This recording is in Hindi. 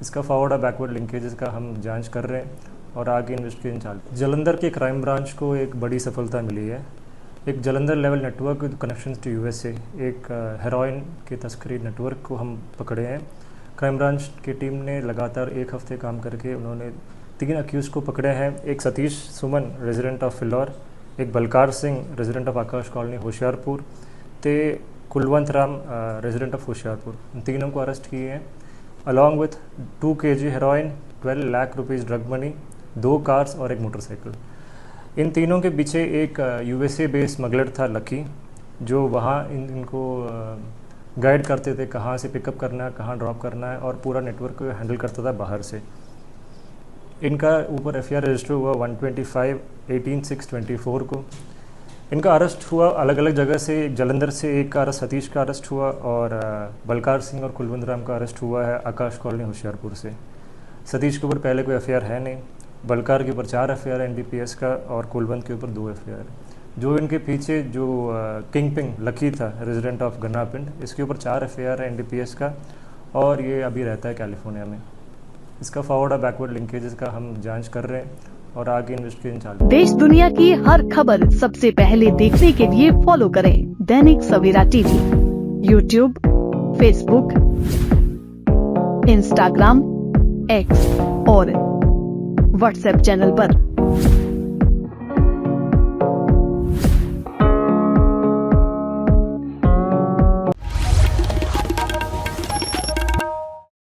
इसका फॉरवर्ड और बैकवर्ड लिंकेजेस का हम जांच कर रहे हैं और आगे इन्वेस्टिगेशन चालू। जलंधर के क्राइम ब्रांच को एक बड़ी सफलता मिली है। एक Jalandhar level network with connection to USA, एक हेरोइन के तस्करी नेटवर्क को हम पकड़े हैं। क्राइम ब्रांच की टीम ने लगातार एक हफ्ते काम करके उन्होंने 3 अक्यूज़ को पकड़े हैं। एक सतीश सुमन रेजिडेंट ऑफ फिलौर, एक Balkar Singh resident of Akash colony Hoshiarpur, ते कुलवंत राम रेजिडेंट ऑफ होशियारपुर। इन तीनों को अरेस्ट किए हैं along with 2 kg heroin, 12 lakh rupees drug money, 2 cars और एक मोटरसाइकिल। इन तीनों के पीछे एक यूएसए बेस्ड स्मगलर था लकी, जो वहाँ इनको गाइड करते थे कहाँ से पिकअप करना है, कहाँ ड्रॉप करना है, और पूरा नेटवर्क को हैंडल करता था बाहर से। इनका ऊपर एफआईआर रजिस्टर हुआ 125/18/6/24 को। इनका अरेस्ट हुआ अलग अलग जगह से। जलंधर से एक का अरेस्ट सतीश का अरेस्ट हुआ और बलकार सिंह और कुलवंत राम का अरेस्ट हुआ है आकाश कॉलोनी होशियारपुर से। सतीश के ऊपर पहले कोई एफआईआर है नहीं, बलकार के ऊपर 4 एफआईआर एनडीपीएस का और कुलवंत के ऊपर 2 एफआईआर। जो इनके पीछे जो किंग पिंग लकी था रेजिडेंट ऑफ गन्नापिंड, इसके ऊपर 4 एफआईआर एनडीपीएस का और ये अभी रहता है कैलिफोर्निया में। इसका फॉरवर्ड और बैकवर्ड लिंकेजेस का हम जांच कर रहे हैं और आगे इन्वेस्टिगेशन चालू। देश दुनिया की हर खबर सबसे पहले देखने के लिए फॉलो करें Dainik Savera TV, YouTube, Facebook, Instagram, X और व्हाट्सएप चैनल पर।